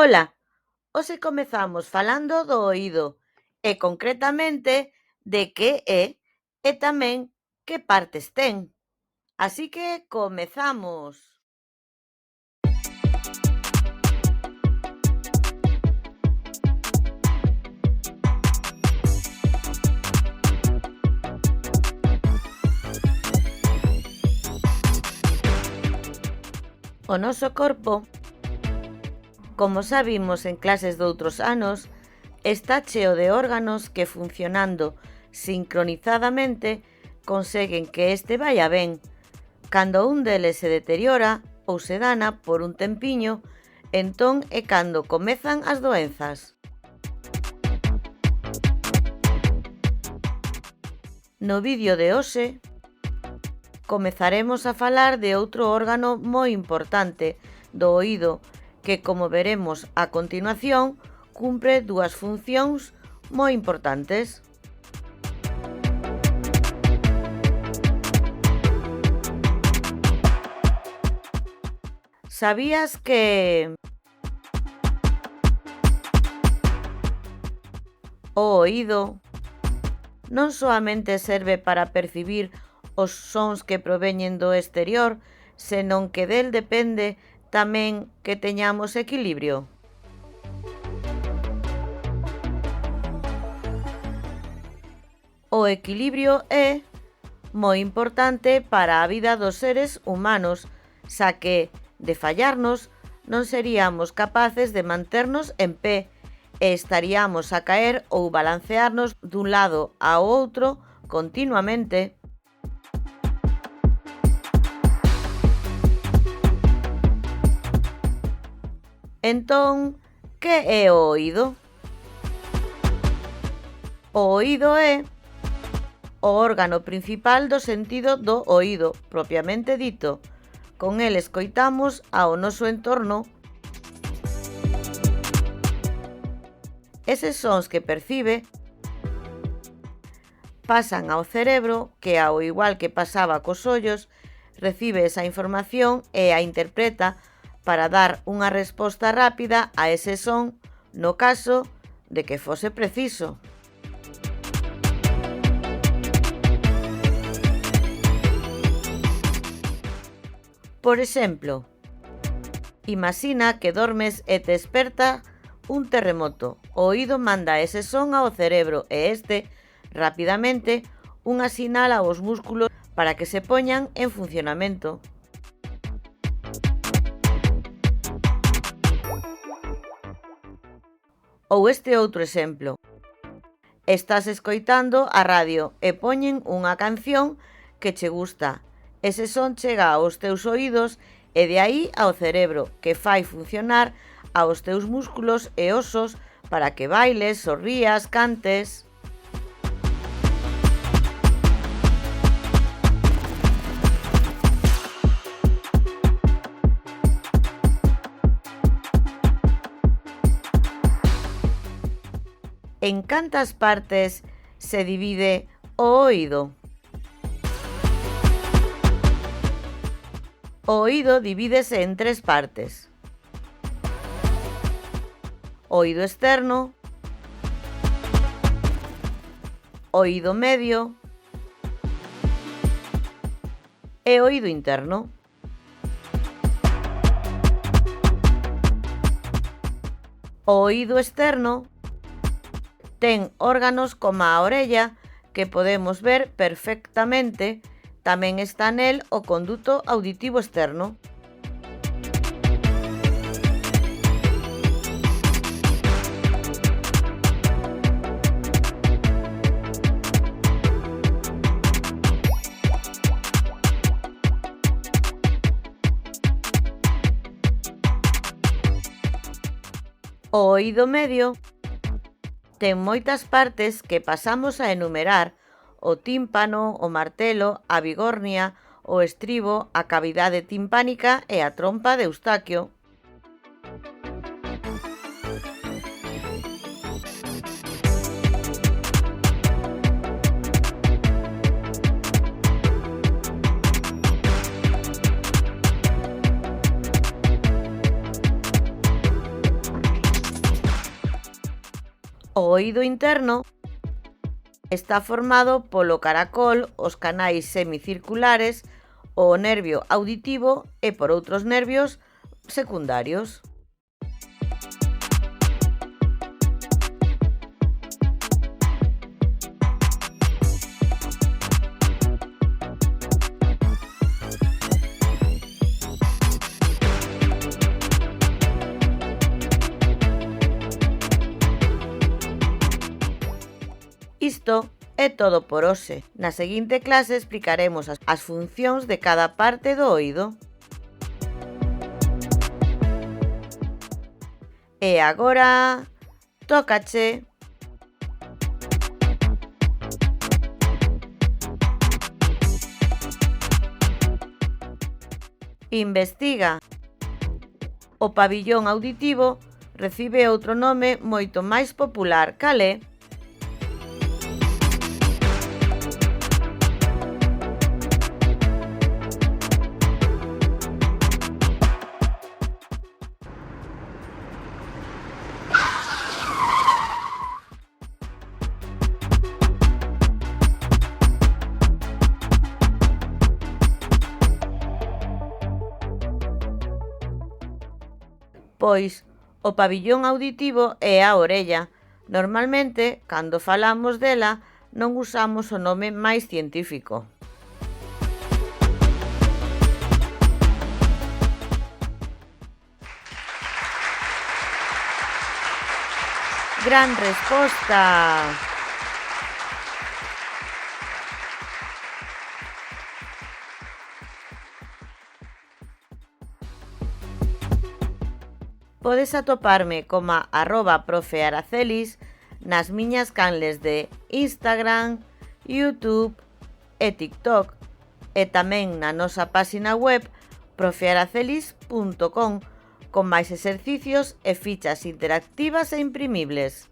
Ola, hoxe comezamos falando do oído e concretamente de que é e tamén que partes ten. Así que comezamos. O noso corpo, como xa vimos en clases doutros anos, está cheo de órganos que funcionando sincronizadamente conseguen que este vaia ben. Cando un deles se deteriora ou se dana por un tempiño, entón é cando comezan as doenzas. No vídeo de hoxe comezaremos a falar de outro órgano moi importante do oído que, como veremos a continuación, cumpre dúas funcións moi importantes. Sabías que o oído non soamente serve para percibir os sons que proveñen do exterior, senón que del depende tamén que teñamos equilibrio? O equilibrio é moi importante para a vida dos seres humanos, xa que, de fallarnos, non seríamos capaces de manternos en pé e estaríamos a caer ou balancearnos dun lado ao outro continuamente. Entón, que é o oído? O oído é o órgano principal do sentido do oído, propiamente dito. Con el escoitamos ao noso entorno. Eses sons que percibe pasan ao cerebro que, ao igual que pasaba cos ollos, recibe esa información e a interpreta para dar unha resposta rápida a ese son no caso de que fose preciso. Por exemplo, imaxina que dormes e te esperta un terremoto. O oído manda ese son ao cerebro e este, rapidamente, unha sinala aos músculos para que se poñan en funcionamento. Ou este outro exemplo. Estás escoitando a radio e poñen unha canción que che gusta. Ese son chega aos teus oídos e de aí ao cerebro, que fai funcionar aos teus músculos e osos para que bailes, sorrías, cantes. En cantas partes se divide o oído? O oído divídese en tres partes: oído externo, oído medio e oído interno. O oído externo ten órganos como a orella que podemos ver perfectamente. Tamén está nel o conduto auditivo externo. O oído medio ten moitas partes que pasamos a enumerar: o tímpano, o martelo, a bigornia, o estribo, a cavidade timpánica e a trompa de Eustaquio. O oído interno está formado polo caracol, os canais semicirculares, o nervio auditivo e por outros nervios secundarios. Isto é todo por hoxe. Na seguinte clase explicaremos as funcións de cada parte do oído. E agora, tócache! Investiga. O pabillón auditivo recibe outro nome moito máis popular. Cal é? Pois, o pabillón auditivo é a orella. Normalmente, cando falamos dela, non usamos o nome máis científico. Gran resposta! Podes atoparme como @profearacelis nas miñas canles de Instagram, YouTube e TikTok e tamén na nosa páxina web profearacelis.com con máis exercicios e fichas interactivas e imprimibles.